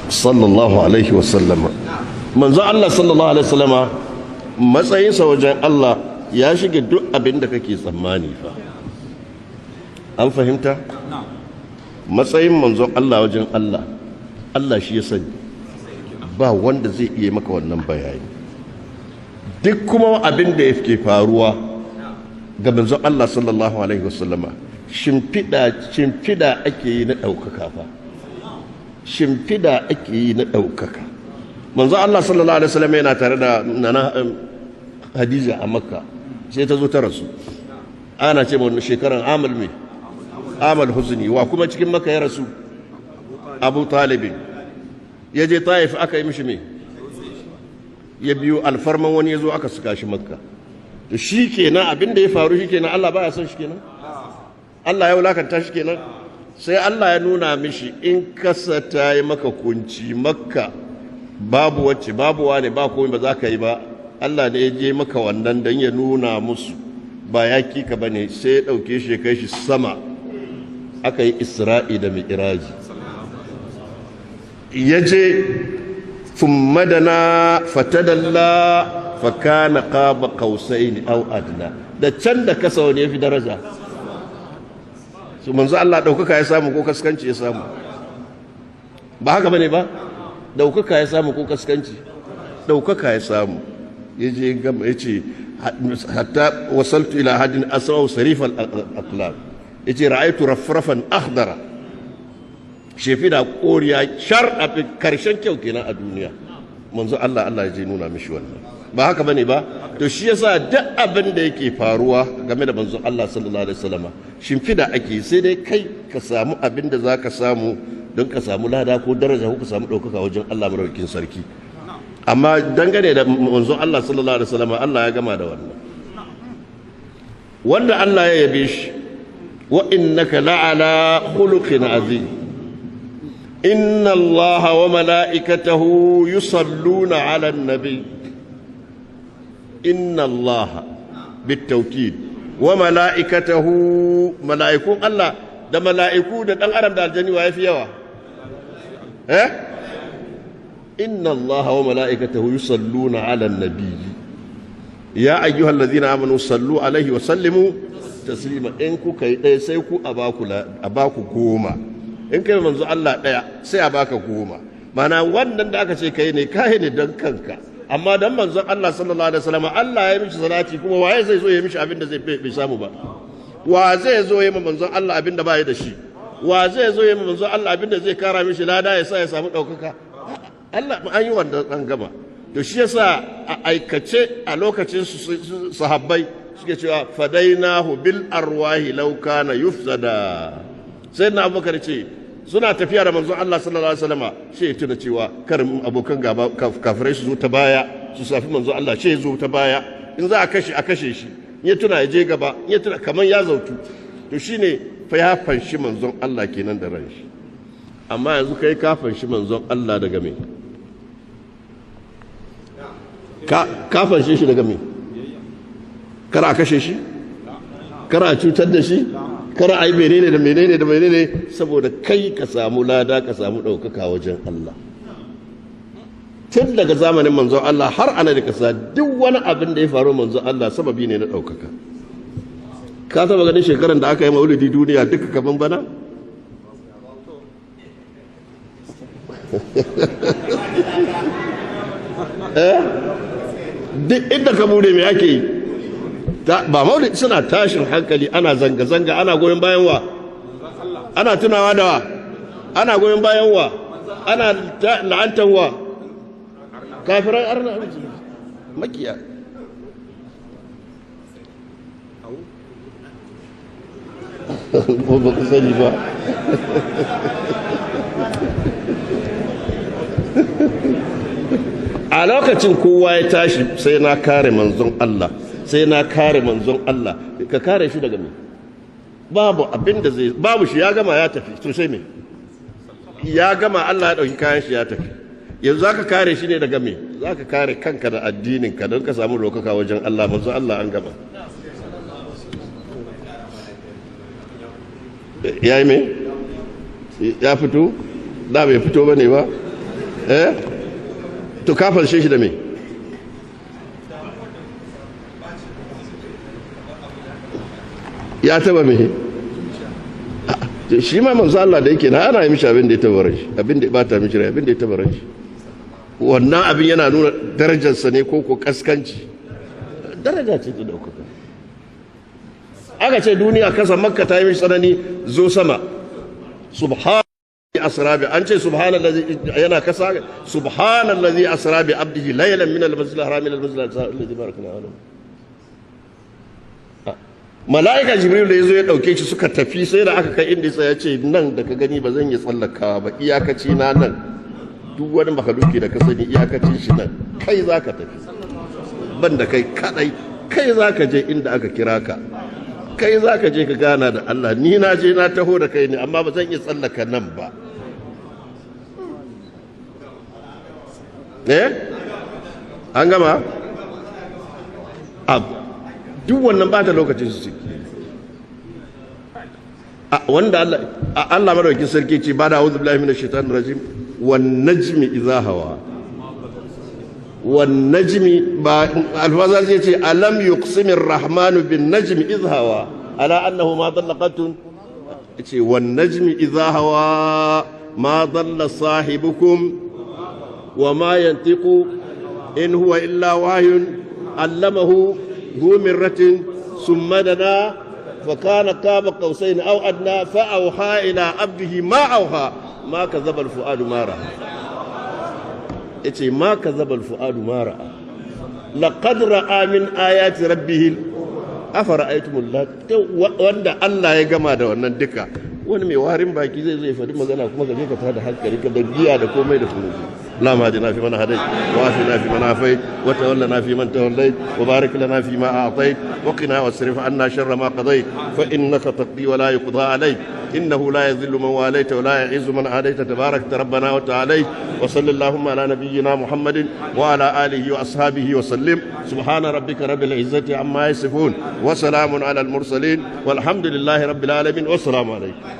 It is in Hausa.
sallallahu alaihi wasallama. Manzo Allah sallallahu alaihi wasallama matsayinsa wajen Allah ya shige duk abin da kake tsammani fa. An fahimta? Matsayin manzon Allah wajen Allah, Allah shi ya sani, ba wanda zai iya maka wannan bayani. Duk kuma abin da yake faruwa ga manzon Allah sallallahu alaihi wasallama, shimfida ake yi na ɗaukaka fa. Shimfida ake yi na ɗaukaka. Manzon Allah sallallahu alaihi wasallama yana tare da nana Hadiza a Makka, sai ta zo ta rasu. Ana ce mun shekaran amal me? Amal huzni. Wa kuma cikin Makka ya rasu? Abu Talib. Ya je Taif aka yi mishi me? Ya biyo alfarman wani ya zo aka suka shi Makka. To shi kenan abin da ya faru shi kenan Allah baya son shi kenan? Allah ya wulakanta shi kenan? Sai Allah ya nuna mishi in kasa ta yi maka kunci Makka babu wacce babu wane ba komai ba za ka yi ba. Allah ne ya je maka wannan don ya nuna musu ba ya kika ba ne, sai ya ɗauke shi kai shi sama aka yi Isra'i da Mi'raji. Ya je madana fatadalla fakana qaba qausaini aw adna, da can da kasa wani yafi daraja. Su manzo Allah ɗaukaka ya samu ko kaskanci ya samu? Ba haka bane ba? Ɗaukaka ya samu ko kaskanci? Ɗaukaka ya samu. Yaje gama yace hatta wasaltu ila hadin aswa sarif al-aqlam, yace ra'aytu rafrafan akhdara, shefi da koriya shar a karshen kyau kenan a duniya. Manzo Allah ya je nuna mishi wannan. Ba haka bane ba? To shi yasa duk abin da yake faruwa game da manzo Allah sallallahu alaihi wasallam shimfida ake, sai dai kai ka samu abin da zaka samu don ka samu lada ko daraja ko ka samu ɗaukaka wajen Allah madaukakin sarki. Amma dangane da manzo Allah sallallahu alaihi wasallam Allah ya gama da wannan. Wanda Allah ya yabe shi, wa innaka la'ala khuluqin azim. Inna Allah wa mala'ikatahu yusalluna 'alan nabi. Inna Allah bitawkid wa mala'ikatahu, mala'ikun Allah da mala'iku da dan adam da aljanni wa yafi yawa? Inna Allah wa mala'ikatahu yusalluna 'alan nabiy ya ayyuhallazina amanu sallu alaihi wa sallimu taslima. In kuka yi ɗaya sai ku a baku goma, in kai manzo Allah ɗaya sai a baka goma. Mana wannan da aka ce kai ne don kanka, amma dan manzon Allah sallallahu alaihi wasallam Allah ya mishi salati, kuma waye zai zo ya mishi abin da zai bai samu ba? Wa zai zo ya manzon Allah abin da bai da shi? Wa zai zo ya manzon Allah abin da zai kara mishi lada ya sa ya samu ɗaukaka? Allah an yi wanda an gama. To shi yasa a aikace a lokacin sahabbai suke cewa fadainahu bil arwahi law kana yufsada. Sai na Abubakar ce suna tafiya da manzon Allah sallallahu alaihi wasallam, shi ya tuna cewa kar abokan gaba kafirai su zo ta baya su safi manzon Allah, shi ya zo ta baya, in za a kashe shi, ya tuna ya je gaba, ya tuna kaman ya zautu. To shine fa ya fanshi manzon Allah kenan da ran shi. Amma yanzu kai ka fanshi manzon Allah daga me? Ka fanshe shi daga me? Kar a kashe shi? Kar a cutar da shi? Kar a yi menene da menene da menene, saboda kai ka samu lada ka samu ɗaukaka wajen Allah. Tun daga zamanin manzon Allah har ana da kasa duk wani abin da ya faru manzon Allah sababi ne na ɗaukaka. Ka taba ganin shekaran da aka yi maulidi duniya duka kaman bana? Duk inda ka bude me ake yi? Ba maulidi suna tashin hankali, ana zanga-zanga, ana goyon bayan wa? Ana tunawa da wa? Ana goyon bayan wa? Ana la'antar wa? Kafiran arna makiya. Ba ku sani ba. A lokacin kowa ya tashi sai na kare manzon Allah, sai na kare manzon Allah. Ka kare shi daga me? Babu abin da zai, babu shi, ya gama ya tafi, to sai me? Ya gama, Allah ya dauki kayan shi ya tafi. Yanzu zaka kare shi ne daga me? Zaka kare kanka da addinin ka don ka samu lokaka wajen Allah. Manzon Allah an gama. Ya yi me? Ya fito? Da bai fito bane ba? eh to ka fanshe shi da me ya taba me shi ma manzo Allah da yake na ana yi mishi abin da ya taba ran shi abin da ya bata mishi rai abin da ya taba ran shi wannan abin yana nuna darajarsa ne ko kaskanci daraja ce ta daukaka aka ce duniya kasa makka ta yi mishi tsanani zo sama subhanallahi asra bi an ce subhanallazi yana kasa subhanallazi asra bi abdihi laylan min al-masjid al-haram ila al-masjid alladhi barakna alayhi mala'ika jibril da yazo ya dauke shi suka tafi sai da aka kai inda ya ce nan da ka gani ba zan yi tsallakawa ba iyakaci na nan duk wani makaluki da ka sani iyakacin shi nan kai zaka tafi banda kai kadai kai zaka je inda aka kira ka kai zaka je ka gana da Allah ni na je na taho da kai ne amma ba zan yi tsallaka nan ba an gama duk wannan ba ta lokacin su wanda Allah madaukakin sarki ce ba da a'udhu billahi minash shaitanir rajim wan najmi idha hawa wan najmi ba alfazar zai ce alam yuqsimir rahmanu bin najmi idha hawa ala annahu ma dalla qatun ce wan najmi idha hawa ma dalla sahibukum wa ma yantiqu in huwa illa wahyun allamahu ذو مرة ثم دنا فكان قاب قوسين أو أدنى فأوحى إلى عبده ما أوحى ما كذب الفؤاد ما رأى ما كذب الفؤاد ما رأى لقد رأى من آيات ربه أفرأيتم اللات وأن الله يجمع ده وأن الدكا wani mai warin baki zai faɗi magana kuma ka je ka tada hankali ka da giya da komai da komai la ma hadina fi man hadai wa afina fi man afai wa tawallana fi man tawallai wa barik lana fi ma a'tait wa qina wasrif anna sharra ma qadait fa innaka taqdi wa la yuqda alayk innahu la yadhillu man walayta wa la yu'izzu man adayta tabarakta rabbana wa ta'ala wa sallallahu ala nabiyyina muhammadin wa ala alihi wa ashabihi wa sallim subhana rabbika rabbil izzati amma yasifun wa salamun ala al mursalin walhamdulillahi rabbil alamin wa assalamu alaykum